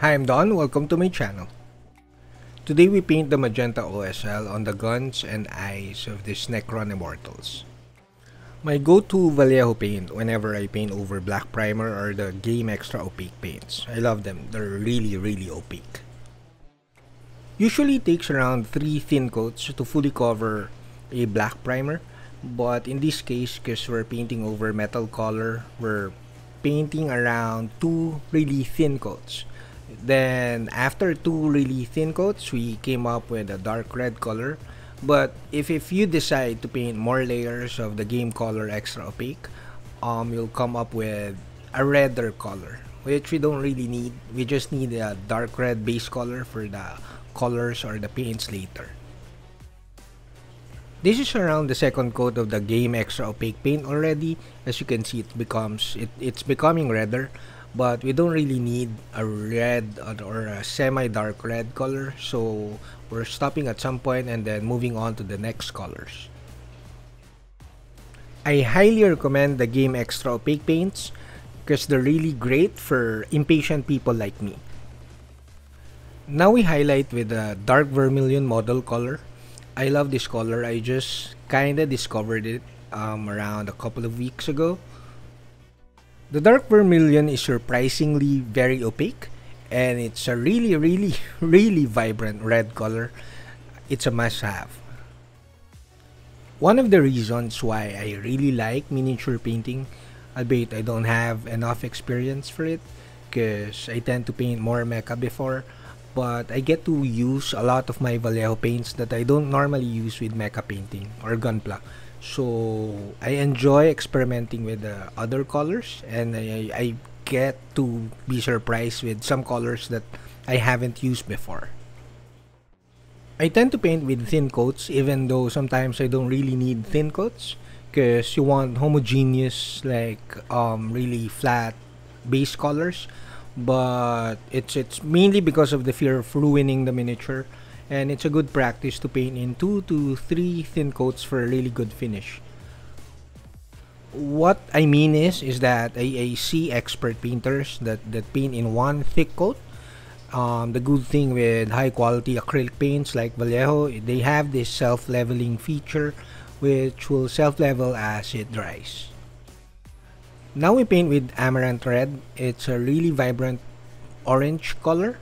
Hi, I'm Don. Welcome to my channel. Today we paint the Magenta OSL on the guns and eyes of this Necron Immortals. My go-to Vallejo paint whenever I paint over black primer are the Game Extra Opaque paints. I love them. They're really opaque. Usually it takes around 3 thin coats to fully cover a black primer, but in this case, because we're painting over metal color, we're painting around 2 really thin coats. Then after 2 really thin coats, we came up with a dark red color. But if you decide to paint more layers of the game color extra opaque, you'll come up with a redder color, which we don't really need. We just need a dark red base color for the colors or the paints later. This is around the second coat of the game extra opaque paint already. As you can see, it's becoming redder. But we don't really need a red or a semi-dark red color, so we're stopping at some point and then moving on to the next colors. I highly recommend the Game Extra Opaque paints because they're really great for impatient people like me. Now we highlight with the dark Vermilion model color. I love this color. I just kinda discovered it around a couple of weeks ago. The dark Vermilion is surprisingly very opaque, and it's a really vibrant red color. It's a must-have. One of the reasons why I really like miniature painting, albeit I don't have enough experience for it, because I tend to paint more mecha before, but I get to use a lot of my Vallejo paints that I don't normally use with mecha painting or gunpla. So I enjoy experimenting with the other colors, and I get to be surprised with some colors that I haven't used before. I tend to paint with thin coats, even though sometimes I don't really need thin coats, because you want homogeneous, like really flat base colors. But it's mainly because of the fear of ruining the miniature. And it's a good practice to paint in 2 to 3 thin coats for a really good finish. What I mean is that I see expert painters that paint in 1 thick coat. The good thing with high quality acrylic paints like Vallejo, they have this self-leveling feature which will self-level as it dries. Now we paint with amaranth red. It's a really vibrant orange color.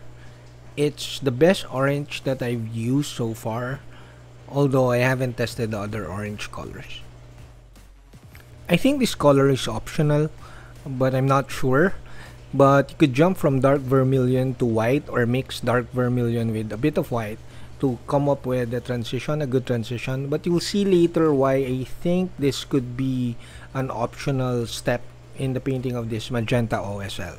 It's the best orange that I've used so far, although I haven't tested the other orange colors. I think this color is optional, but I'm not sure. But you could jump from dark vermilion to white, or mix dark vermilion with a bit of white to come up with a good transition. But you'll see later why I think this could be an optional step in the painting of this Magenta OSL.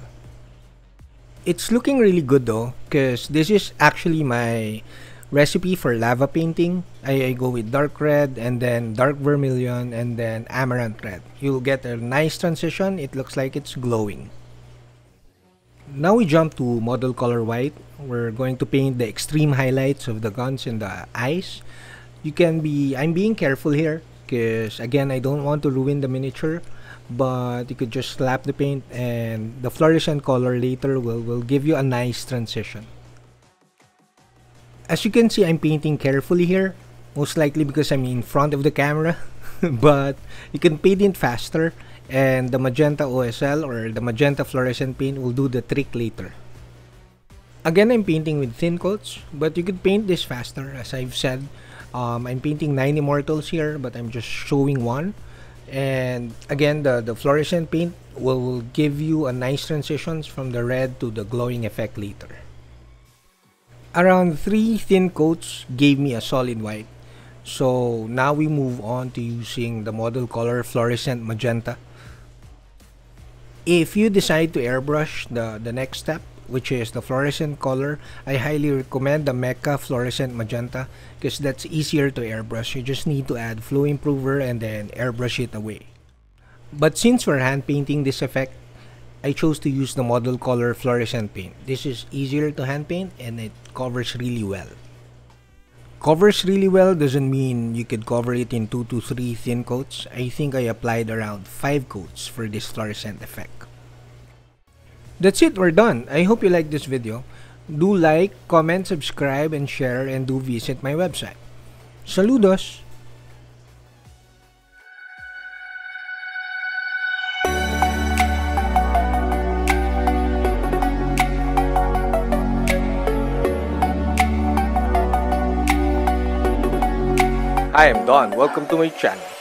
It's looking really good though, because this is actually my recipe for lava painting. I go with dark red and then dark vermilion and then amaranth red. You'll get a nice transition. It looks like it's glowing. Now we jump to model color white. We're going to paint the extreme highlights of the guns and the eyes. I'm being careful here because again, I don't want to ruin the miniature. But you could just slap the paint and the fluorescent color later will give you a nice transition. As you can see, I'm painting carefully here, most likely because I'm in front of the camera, but you can paint it faster, and the Magenta OSL or the Magenta Fluorescent paint will do the trick later. Again, I'm painting with thin coats, but you could paint this faster. As I've said, I'm painting 9 Immortals here, but I'm just showing 1. And again, the fluorescent paint will give you a nice transitions from the red to the glowing effect later. Around 3 thin coats gave me a solid white. So now we move on to using the model color fluorescent magenta. If you decide to airbrush the next step, which is the fluorescent color, I highly recommend the Mecha Fluorescent Magenta because that's easier to airbrush. You just need to add flow improver and then airbrush it away. But since we're hand painting this effect, I chose to use the model color fluorescent paint. This is easier to hand paint and it covers really well. Covers really well doesn't mean you could cover it in 2 to 3 thin coats. I think I applied around 5 coats for this fluorescent effect. That's it, we're done. I hope you liked this video. Do like, comment, subscribe, and share, and do visit my website. Saludos! Hi, I'm Don. Welcome to my channel.